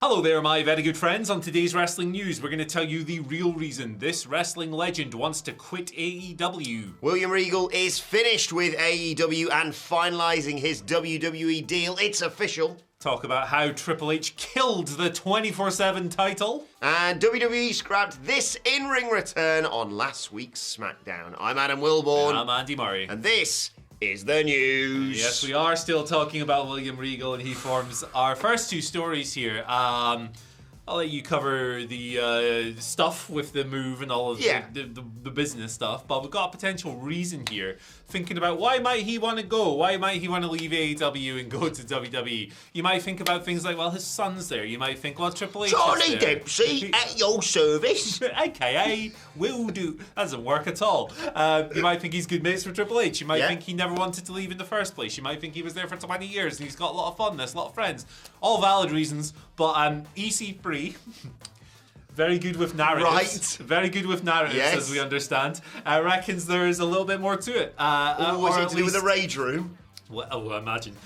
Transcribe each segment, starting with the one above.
Hello there, my very good friends. On today's wrestling news, we're going to tell you the real reason this wrestling legend wants to quit AEW. William Regal is finished with AEW and finalizing his WWE deal. It's official. Talk about how Triple H killed the 24/7 title. And WWE scrapped this in-ring return on last week's SmackDown. I'm Adam Wilborn. And I'm Andy Murray. And this is the news. Yes, we are still talking about William Regal, and he forms our first two stories here. I'll let you cover the stuff with the move and all of the business stuff, but we've got a potential reason here. Thinking about why might he want to go? Why might he want to leave AEW and go to WWE? You might think about things like, well, his son's there. You might think, well, Triple H Charlie is there. Dempsey at your service. AKA will do. That doesn't work at all. You might think he's good mates for Triple H. You might think he never wanted to leave in the first place. You might think he was there for 20 years and he's got a lot of fondness, a lot of friends. All valid reasons, but EC3... very good with narratives. Right. Very good with narratives, as we understand. Reckons there is a little bit more to it. Was it to do with the Rage Room? Well, imagine.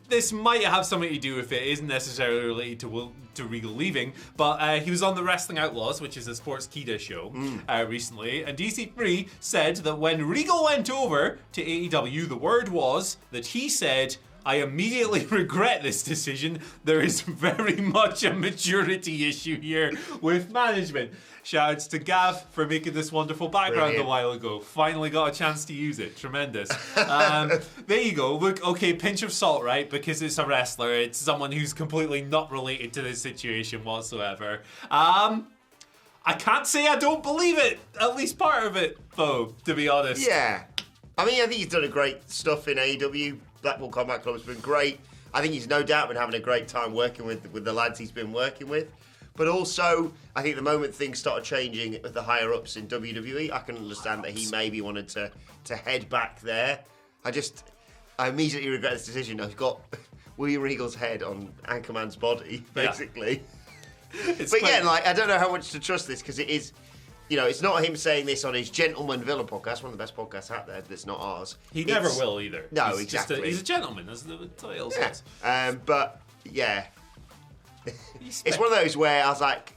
This might have something to do with it. It isn't necessarily related to Regal leaving, but he was on the Wrestling Outlaws, which is a Sports Kida show, recently, and DC3 said that when Regal went over to AEW, the word was that he said, I immediately regret this decision. There is very much a maturity issue here with management. Shoutouts to Gav for making this wonderful background a while ago. Finally got a chance to use it. Tremendous. There you go. Look, okay, pinch of salt, right? Because it's a wrestler. It's someone who's completely not related to this situation whatsoever. I can't say I don't believe it. At least part of it, though, to be honest. Yeah. I mean, I think he's done a great stuff in AEW. Blackpool Combat Club's been great. I think he's no doubt been having a great time working with the lads he's been working with. But also, I think the moment things started changing with the higher-ups in WWE, I can understand that he maybe wanted to head back there. I immediately regret this decision. I've got William Regal's head on Anchorman's body, basically. Yeah. But again, I don't know how much to trust this, because it is... You know, it's not him saying this on his Gentleman Villa podcast, one of the best podcasts out there that's not ours. He never will either. No, he's exactly. He's a gentleman, as the title says. But, yeah. It's one of those where I was like,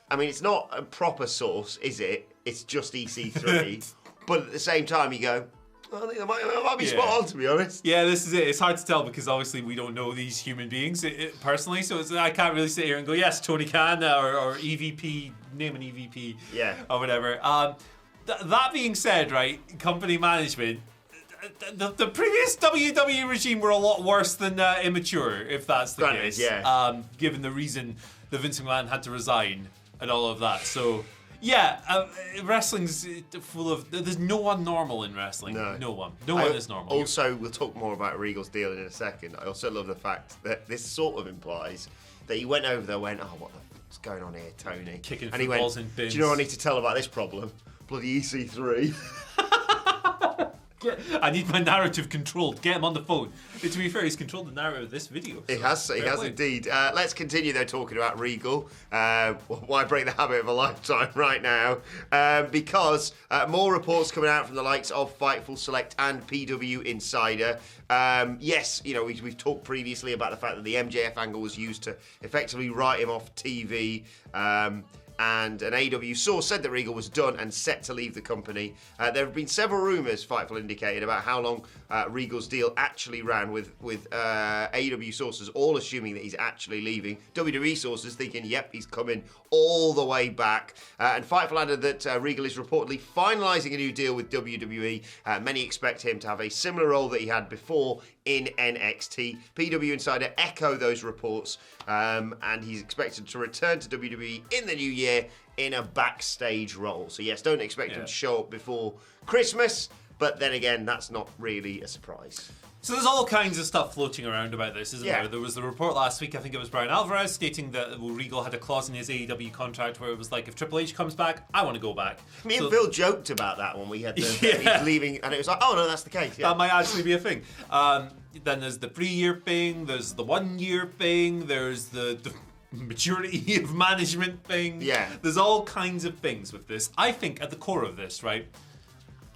I mean, it's not a proper source, is it? It's just EC3. But at the same time, you go, I think that might be spot on, to be honest. Yeah, this is it. It's hard to tell because obviously we don't know these human beings personally, so I can't really sit here and go, yes, Tony Khan or EVP, name an EVP, or whatever. That being said, right, company management, the previous WWE regime were a lot worse than immature, if that's the case. Yeah. Given the reason that Vince McMahon had to resign and all of that, so... Yeah, wrestling's full of... There's no one normal in wrestling. No one. No one is normal. Also, we'll talk more about Regal's deal in a second. I also love the fact that this sort of implies that he went over there and went, oh, what the fuck's going on here, Tony? Kicking and he footballs went, in bins. do you know what I need to tell about this problem? Bloody EC3. I need my narrative controlled. Get him on the phone. But to be fair, he's controlled the narrative of this video. So he has indeed. Let's continue though talking about Regal. Why break the habit of a lifetime right now? Because more reports coming out from the likes of Fightful Select and PW Insider. Yes, you know, we've talked previously about the fact that the MJF angle was used to effectively write him off TV. And an AEW source said that Regal was done and set to leave the company. There have been several rumours, Fightful indicated, about how long Regal's deal actually ran, with AEW sources all assuming that he's actually leaving. WWE sources thinking, yep, he's coming all the way back. And Fightful added that Regal is reportedly finalising a new deal with WWE. Many expect him to have a similar role that he had before in NXT. PW Insider echo those reports, and he's expected to return to WWE in the new year in a backstage role. So yes, don't expect him to show up before Christmas, but then again, that's not really a surprise. So there's all kinds of stuff floating around about this, isn't there? There was the report last week, I think it was Brian Alvarez, stating that Regal had a clause in his AEW contract where it was like, if Triple H comes back, I want to go back. Me and Phil joked about that when we had the he's leaving, and it was like, oh no, that's the case. That might actually be a thing. Then there's the 3-year thing, there's the 1-year thing, there's the maturity of management thing. Yeah. There's all kinds of things with this. I think at the core of this, right,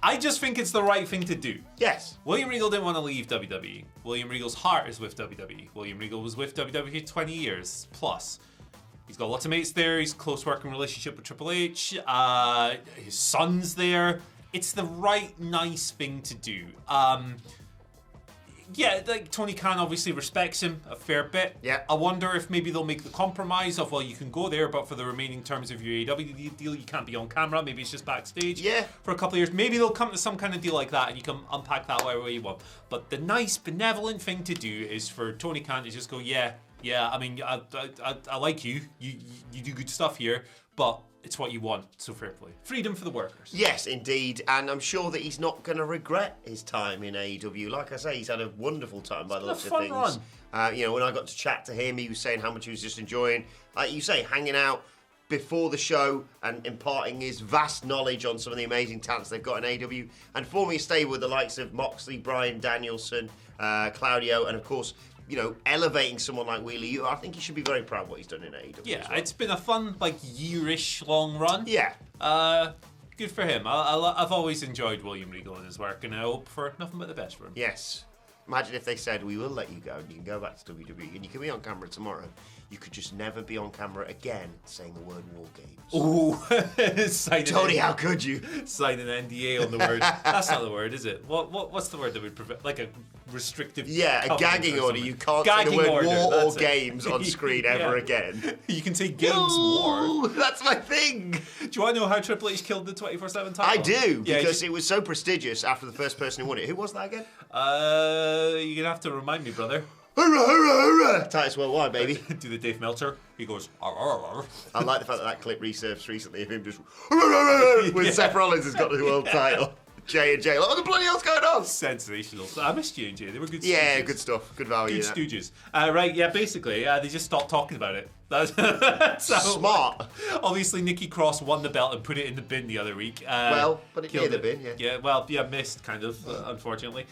I just think it's the right thing to do. Yes. William Regal didn't want to leave WWE. William Regal's heart is with WWE. William Regal was with WWE 20 years plus. He's got lots of mates there. He's a close working relationship with Triple H. His son's there. It's the right, nice thing to do. Yeah, like Tony Khan obviously respects him a fair bit. Yeah. I wonder if maybe they'll make the compromise of, well, you can go there, but for the remaining terms of your AEW deal, you can't be on camera. Maybe it's just backstage for a couple of years. Maybe they'll come to some kind of deal like that, and you can unpack that whatever way you want. But the nice, benevolent thing to do is for Tony Khan to just go, yeah, I mean, I like you. You do good stuff here, but it's what you want, so fair play. Freedom for the workers. Yes, indeed, and I'm sure that he's not going to regret his time in AEW. Like I say, he's had a wonderful time by the looks of things. When I got to chat to him, he was saying how much he was just enjoying, like you say, hanging out before the show and imparting his vast knowledge on some of the amazing talents they've got in AEW, and forming a stable with the likes of Moxley, Bryan Danielson, Claudio, and of course, elevating someone like Wheeler. I think he should be very proud of what he's done in AEW. Yeah, well. It's been a fun, yearish long run. Yeah. Good for him. I've always enjoyed William Regal and his work, and I hope for nothing but the best for him. Yes. Imagine if they said, we will let you go, and you can go back to WWE, and you can be on camera tomorrow. You could just never be on camera again saying the word War Games. Ooh. Tony, how could you? Sign an NDA on the word. That's not the word, is it? What's the word that would prevent, like a restrictive... Yeah, a gagging order. You can't say the word war or games on screen ever again. You can say games war. That's my thing. Do you want to know how Triple H killed the 24/7 title? I do, because it was so prestigious after the first person who won it. Who was that again? You're going to have to remind me, brother. Hurrah, hurrah, hurrah! Titus Worldwide, baby. Do the Dave Meltzer. He goes, arr, arr, arr. I like the fact that clip resurfaced recently of him just when Seth Rollins has got the world title. J&J, like, what the bloody hell's going on? Sensational. I missed J&J. They were good stooges. Yeah, good stuff. Good value. Good stooges. Right, yeah, basically, they just stopped talking about it. That's smart. Obviously, Nikki Cross won the belt and put it in the bin the other week. Put it near the bin, yeah. Yeah, missed, kind of, unfortunately.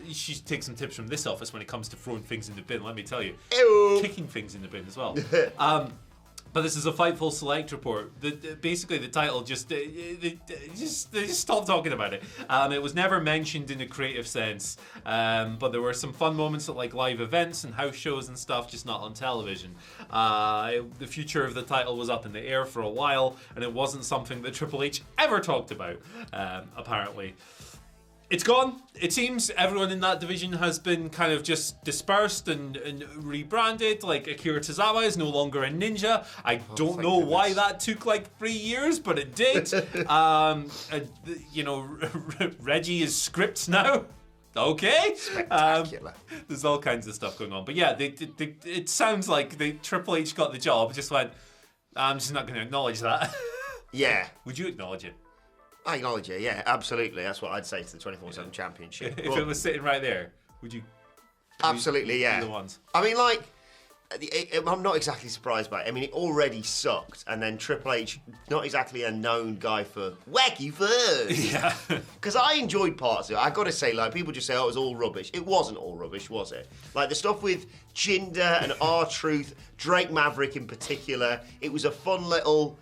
She takes some tips from this office when it comes to throwing things in the bin, let me tell you. Ew. Kicking things in the bin as well. But this is a Fightful Select report. Basically, the title they just stopped talking about it. It was never mentioned in a creative sense, but there were some fun moments at live events and house shows and stuff, just not on television. The future of the title was up in the air for a while, and it wasn't something that Triple H ever talked about, apparently. It's gone. It seems everyone in that division has been kind of just dispersed and rebranded. Like Akira Tozawa is no longer a ninja. I don't know why that took 3 years, but it did. Reggie is scripts now. Okay. Spectacular. There's all kinds of stuff going on. But yeah, it sounds like Triple H got the job. Just went, I'm just not going to acknowledge that. Yeah. Would you acknowledge it? I acknowledge it, yeah, absolutely. That's what I'd say to the 24/7 Championship. If it was sitting right there, would you? Absolutely, yeah. The ones. I mean, I'm not exactly surprised by it. I mean, it already sucked, and then Triple H, not exactly a known guy for wacky furs. Yeah. Because I enjoyed parts of it. I got to say, people just say, oh, it was all rubbish. It wasn't all rubbish, was it? The stuff with Jinder and R-Truth, Drake Maverick in particular, it was a fun little,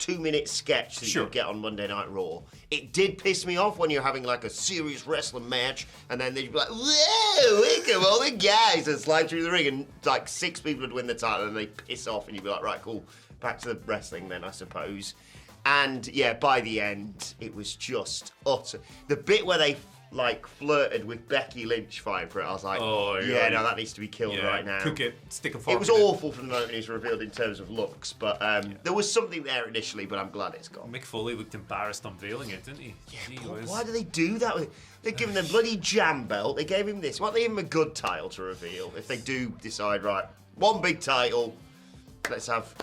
2-minute sketch that you could get on Monday Night Raw. It did piss me off when you're having a serious wrestling match, and then they'd be like, whoa, here come all the guys, and slide through the ring, and 6 people would win the title, and they piss off, and you'd be like, right, cool, back to the wrestling then, I suppose. And yeah, by the end, it was just utter. The bit where they flirted with Becky Lynch fighting for it, I was like, that needs to be killed right now. Cook it, stick a fork. It was awful from the moment it was revealed in terms of looks, but there was something there initially, but I'm glad it's gone. Mick Foley looked embarrassed unveiling it, didn't he? Yeah, why do they do that? They've given them bloody jam belt, they gave him this. Why don't they give him a good title to reveal? If they do decide, right, one big title,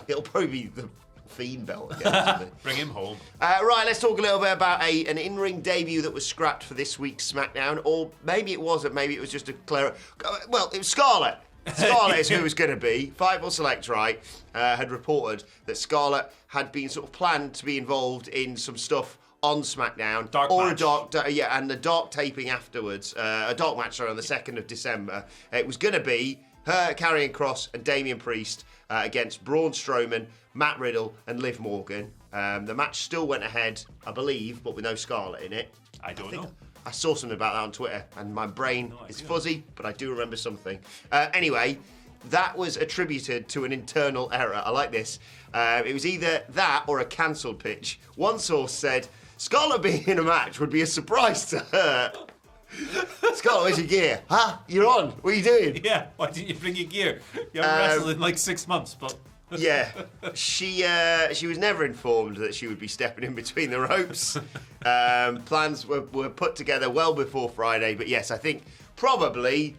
it'll probably be the Fiend belt again. Bring him home. Right, let's talk a little bit about an in-ring debut that was scrapped for this week's SmackDown, or maybe it wasn't. Maybe it was just a clear. Well, it was Scarlett. Scarlett is who it was going to be. Fightful Select, right, had reported that Scarlett had been sort of planned to be involved in some stuff on SmackDown, and the dark taping afterwards, a dark match on the 2nd of December. It was going to be her, Karrion Kross, and Damian Priest against Braun Strowman, Matt Riddle, and Liv Morgan. The match still went ahead, I believe, but with no Scarlett in it. I don't know. I saw something about that on Twitter, and my brain is fuzzy, but I do remember something. Anyway, that was attributed to an internal error. I like this. It was either that or a cancelled pitch. One source said, Scarlett being in a match would be a surprise to her. Scarlett, where's your gear? Huh? You're on. What are you doing? Yeah, why didn't you bring your gear? You haven't wrestled in like 6 months, but... Yeah, she was never informed that she would be stepping in between the ropes. Plans were put together well before Friday, but yes, I think probably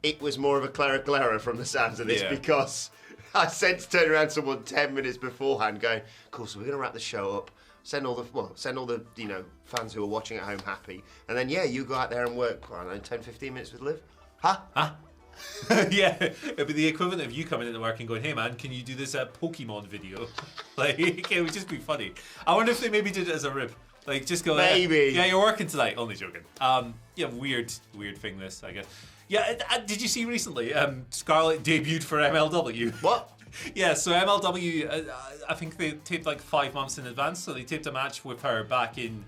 it was more of a clerical error from the sounds of this because I sensed turning around someone 10 minutes beforehand going, cool, so we're going to wrap the show up, send all the fans who are watching at home happy, and then you go out there and work, I don't know, 10, 15 minutes with Liv. Huh? Yeah, it'd be the equivalent of you coming into work and going, hey man, can you do this Pokemon video? Like, it would just be funny. I wonder if they maybe did it as a rib. Like, just go, maybe. Yeah, you're working tonight. Only joking. Weird thing this, I guess. Yeah, did you see recently, Scarlett debuted for MLW? What? Yeah, so MLW, I think they taped like 5 months in advance, so they taped a match with her back in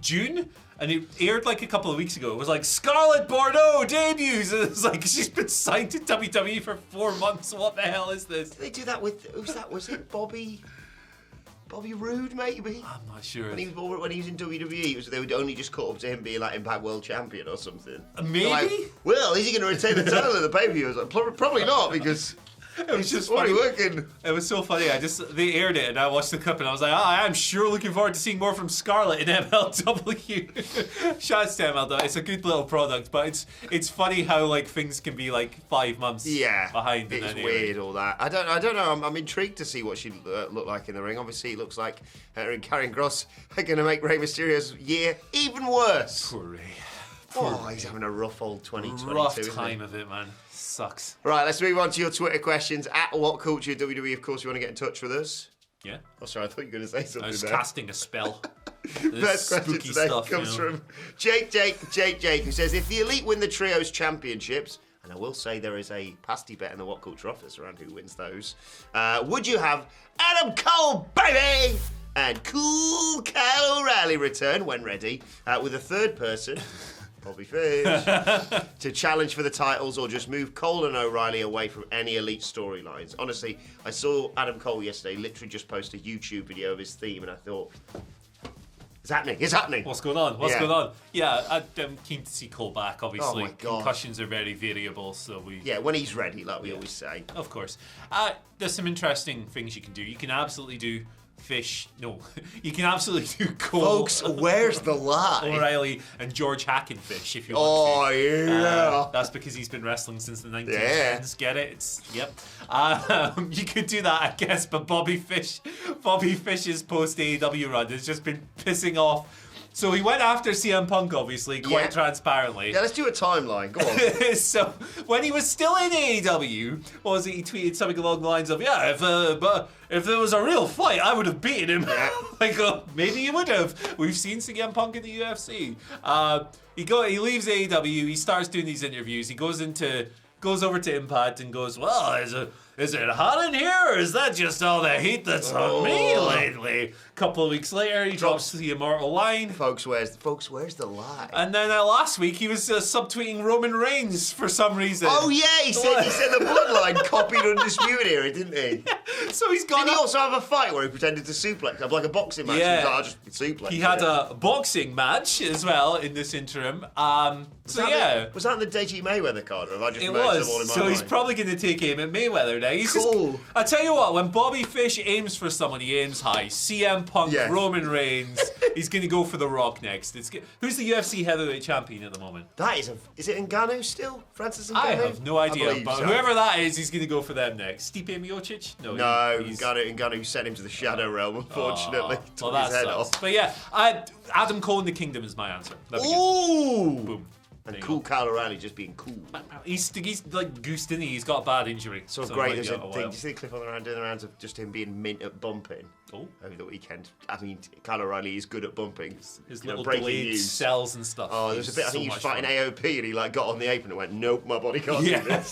June, and it aired like a couple of weeks ago. It was like, Scarlett Bordeaux debuts! And it's like, she's been signed to WWE for 4 months. What the hell is this? Did they do that with, who's that? Was it Bobby Roode, maybe? I'm not sure. When he was in WWE, they would only just cut up to him being like Impact World Champion or something. Maybe? Like, well, is he going to retain the title at the pay-per-view? I was like, probably not, because... It was just funny. Working. It was so funny. They aired it and I watched the clip and I was like, I'm sure looking forward to seeing more from Scarlett in MLW. Shouts to MLW. It's a good little product, but it's funny how like things can be like 5 months behind. It's weird all that. I don't know. I'm intrigued to see what she look like in the ring. Obviously, it looks like her and Karrion Kross are going to make Rey Mysterio's year even worse. Poor Rey. He's having a rough old 2022. Rough time of it, man. Sucks. Right, let's move on to your Twitter questions at WhatCulture WWE. Of course, you want to get in touch with us. Yeah. Oh, sorry, I thought you were going to say something. I was there. casting a spell. First question today comes from Jake, who says, if the Elite win the Trios Championships, and I will say there is a pasty bet in the WhatCulture office around who wins those, would you have Adam Cole, baby, and Cool Kyle O'Reilly return when ready with a third person... Bobby Fish, to challenge for the titles, or just move Cole and O'Reilly away from any Elite storylines? Honestly, I saw Adam Cole yesterday literally just post a YouTube video of his theme, and I thought, it's happening. What's going on? Going on? Yeah, I'm keen to see Cole back, obviously. Oh my God. Concussions are very variable, so we... Yeah, when he's ready, like we always say. Of course. There's some interesting things you can do. You can absolutely do... Fish, no. You can absolutely do Cole. Folks, where's the lie? O'Reilly and George Hackenfish, if you want Oh, to. yeah. That's because he's been wrestling since the 1910s. Yeah. Get it? Yep. You could do that, I guess, but Bobby Fish's post AEW run has just been pissing off. So he went after CM Punk, obviously, quite transparently. Yeah, let's do a timeline. Go on. So when he was still in AEW, what was it? He tweeted something along the lines of, if there was a real fight, I would have beaten him. Yeah. Maybe you would have. We've seen CM Punk in the UFC. He leaves AEW. He starts doing these interviews. He goes over to Impact and goes, well, is it hot in here, or is that just all the heat that's on me lately? A couple of weeks later, he drops the immortal line. Folks, where's the lie? And then last week, he was subtweeting Roman Reigns for some reason. Oh yeah, he said the Bloodline copied Undisputed Era, didn't he? So he's gone. Did he also have a fight where he pretended to suplex? Have like a boxing match. Yeah. He was like, I'll just suplex. He had a boxing match as well in this interim. Was that in the Deji Mayweather card, or have I just it merged them all in was. my So mind? he's probably going to take aim at Mayweather now. He's Cool. I tell you what, when Bobby Fish aims for someone, he aims high. CM Punk, Yes. Roman Reigns. He's going to go for The Rock next. Who's the UFC heavyweight champion at the moment? That is it Ngannou still? Francis Ngannou? I have no idea, but so. whoever that is, he's going to go for them next. Stipe Miocic? No, Ngannou sent him to the Shadow Realm, unfortunately. Took that his head sucks. off. But yeah, Adam Cole in the Kingdom is my answer. Ooh! Boom. And Cool Kyle O'Reilly just being cool. He's like goosed, isn't he? He's got a bad injury. So great, there's a thing. Did you see the clip on doing the rounds of just him being mint at bumping over the weekend? I mean, Kyle O'Reilly is good at bumping. His little delayed cells and stuff. Oh, there was a bit, I think he was fighting AOP and he got on the apron and went, nope, my body can't do this.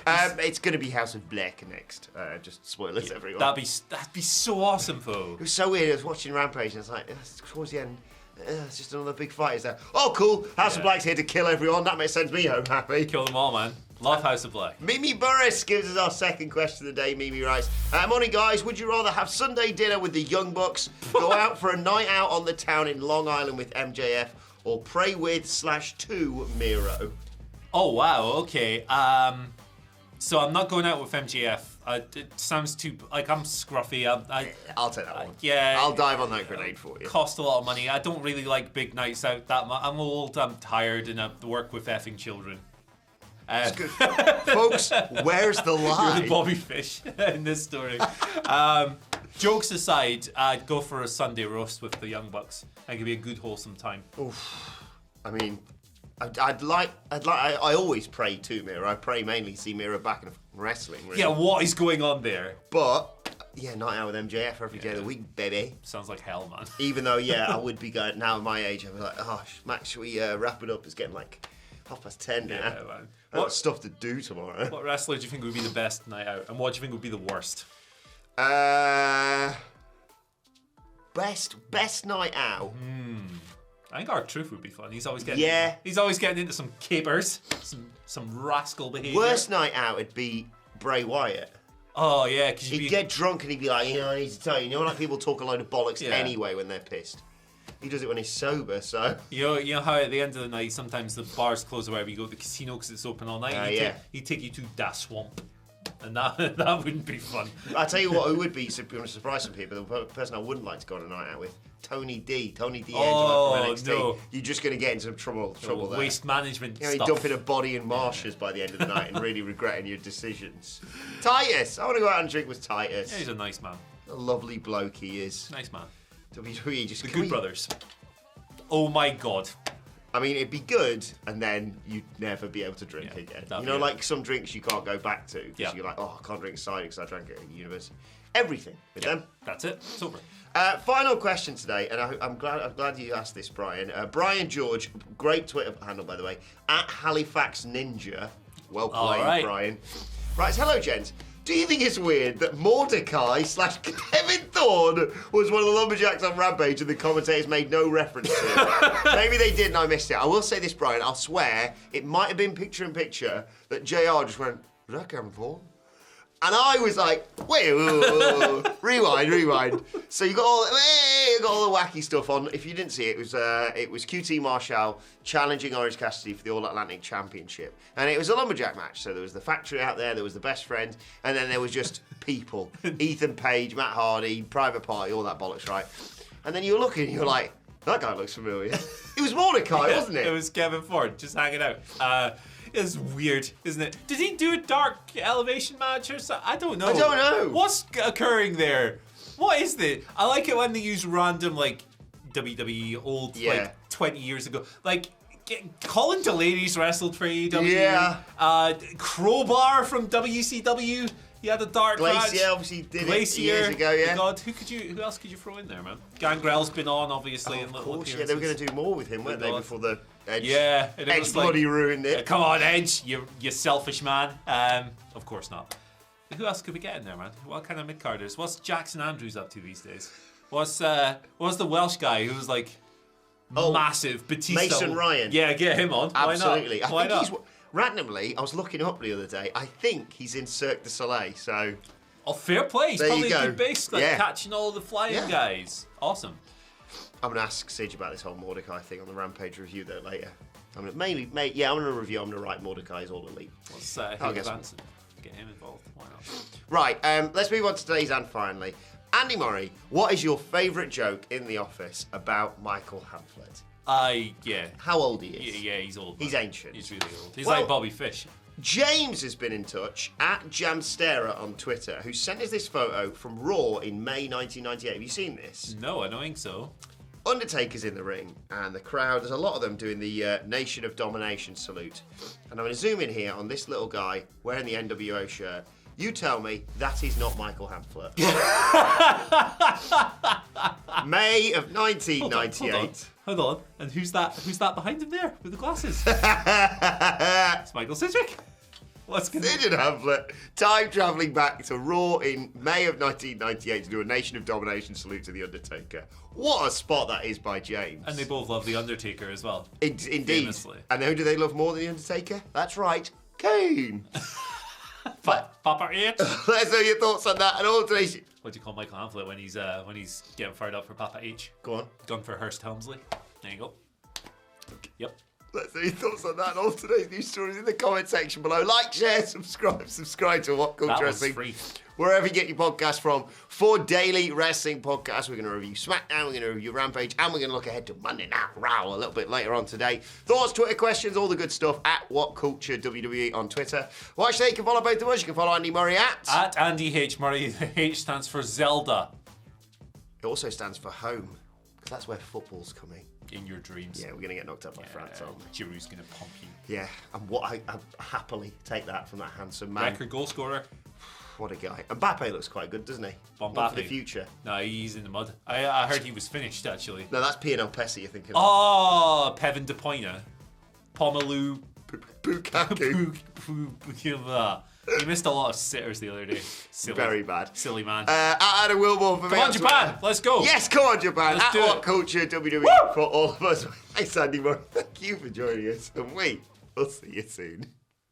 It's going to be House of Black next. Just spoilers, everyone. That'd be so awesome, though. It was so weird. I was watching Rampage and it's like, towards the end, it's just another big fight. Is there? Oh, cool. House of Black's here to kill everyone. That sends me home happy. Kill them all, man. Love House of Black. Mimi Burris gives us our second question of the day. Mimi writes, morning, guys. Would you rather have Sunday dinner with the Young Bucks, go out for a night out on the town in Long Island with MJF, or pray with/to Miro? Oh, wow. Okay. So I'm not going out with MJF. It sounds too... Like, I'm scruffy. I'll take that one. Yeah. I'll dive on that grenade for you. Cost a lot of money. I don't really like big nights out that much. I'm old, I'm tired, and I work with effing children. That's good. Folks, where's the lie? You're the Bobby Fish in this story. Jokes aside, I'd go for a Sunday roast with the Young Bucks. It could be a good, wholesome time. Oof. I mean... I always pray to Miro. I pray mainly to see Miro back in wrestling. Really. Yeah, what is going on there? But, night out with MJF every day of the week, baby. Sounds like hell, man. Even though, I would be going, now at my age, I'd be like, oh, Max, should we wrap it up? It's getting like 10:30 now. Yeah, man. I've got stuff to do tomorrow. What wrestler do you think would be the best night out? And what do you think would be the worst? Best night out. I think R-Truth would be fun. He's always getting into some capers, some rascal behaviour. Worst night out would be Bray Wyatt. Oh yeah, because he'd get drunk and he'd be like, I need to tell you. Like people talk a load of bollocks anyway when they're pissed. He does it when he's sober, so. You know how at the end of the night sometimes the bars close or wherever you go to the casino because it's open all night. He'd take you to Da Swamp. And that wouldn't be fun. I tell you what, who would be going to surprise some people. The person I wouldn't like to go on a night out with, Tony D. Tony D'Angelo from NXT. No. You're just going to get into some trouble there. Waste management stuff. You're dumping a body in marshes by the end of the night and really regretting your decisions. Titus. I want to go out and drink with Titus. Yeah, he's a nice man. A lovely bloke he is. Nice man. WWE just... The Good Brothers. Oh my God. I mean, it'd be good, and then you'd never be able to drink again. You know, like some drinks you can't go back to because you're like, I can't drink cider because I drank it at university. Everything with them. That's it. It's over. Final question today, and I'm glad you asked this, Brian. Brian George, great Twitter handle by the way, at Halifax Ninja. Well played, Brian. Right, hello, gents. Do you think it's weird that Mordecai/Kevin Thorne was one of the lumberjacks on Rampage and the commentators made no reference to it? Maybe they did and I missed it. I will say this, Brian, I'll swear it might have been picture in picture that JR just went, was that Kevin Thorne? And I was like, wait, rewind. So you got all the wacky stuff on. If you didn't see it, it was QT Marshall challenging Orange Cassidy for the All Atlantic Championship, and it was a lumberjack match. So there was the factory out there was the best friend, and then there was just people: Ethan Page, Matt Hardy, Private Party, all that bollocks, right? And then you were looking, and you were like, that guy looks familiar. It was Mordecai, wasn't it? It was Kevin Thorne just hanging out. It's weird, isn't it? Did he do a dark elevation match or something? I don't know. What's occurring there? What is it? I like it when they use random, like, WWE old, like, 20 years ago. Like, Colin Delaney's wrestled for AEW. Yeah. Crowbar from WCW. He had a dark match. Glacier obviously did it years ago, yeah. God, who else could you throw in there, man? Gangrel's been on, obviously. Of course, they were going to do more with him, weren't they, before the Edge? Yeah. Edge bloody ruined it. Come on, Edge, you selfish man. Of course not. Who else could we get in there, man? What kind of mid-carders? What's Jackson Andrews up to these days? What's the Welsh guy who was like massive? Batista. Mason Ryan. Yeah, get him on. Absolutely. Why not? Randomly, I was looking up the other day. I think he's in Cirque du Soleil. So, fair play. He's there probably you go. a good base, catching all the flying guys. Awesome. I'm gonna ask Sige about this whole Mordecai thing on the Rampage review though later. I'm gonna I'm gonna review. I'm gonna write Mordecai's All Elite. Let's get him involved. Why not? Right. Let's move on to today's and finally. Andy Murray, what is your favourite joke in The Office about Michael Hamflett? How old he is? Yeah, he's old. He's ancient. He's really old. He's like Bobby Fish. James has been in touch at Jamstera on Twitter, who sent us this photo from Raw in May 1998. Have you seen this? No, I don't think so. Undertaker's in the ring, and the crowd, there's a lot of them doing the Nation of Domination salute. And I'm going to zoom in here on this little guy wearing the NWO shirt. You tell me that is not Michael Hamflett. May of 1998. Hold on. And who's that behind him there with the glasses? It's Michael Sidgwick. Sid and Hamlet, time travelling back to Raw in May of 1998 to do a Nation of Domination salute to The Undertaker. What a spot that is by James. And they both love The Undertaker as well. Indeed. Famously. And who do they love more than The Undertaker? That's right, Kane. Papa H. Let's know your thoughts on that and all today's... What do you call Michael Hamlet when he's getting fired up for Papa H? Go on. Done for Hurst Helmsley. There you go. Yep. Let's know your thoughts on that and all today's news stories in the comment section below. Like, share, subscribe to What Culture Wrestling. Free. Wherever you get your podcast from. For daily wrestling podcasts, we're going to review SmackDown, we're going to review Rampage, and we're going to look ahead to Monday Night Raw a little bit later on today. Thoughts, Twitter questions, all the good stuff at WhatCulture WWE on Twitter. Watch there, you can follow both of us. You can follow Andy Murray at Andy H. Murray. The H stands for Zelda. It also stands for home, because that's where football's coming. In your dreams. Yeah, we're going to get knocked up by France, aren't we? Giroux's going to pump you. Yeah, and what I happily take that from that handsome man. Record goal scorer. What a guy. And Mbappe looks quite good, doesn't he? Mbappe. One for the future. No, he's in the mud. I heard he was finished, actually. No, that's P&L Pessi you're thinking of. Oh, Pevin De Bruyne. Pomelu. Bukaku. He missed a lot of sitters the other day. Silly, Very bad. Silly man. Adam Wilmore for me. Come on, Japan. Let's go. Yes, come on, Japan. Let's at do What it. Culture WWE Woo! for all of us. Thanks, Andy Murray. Thank you for joining us. And we will see you soon.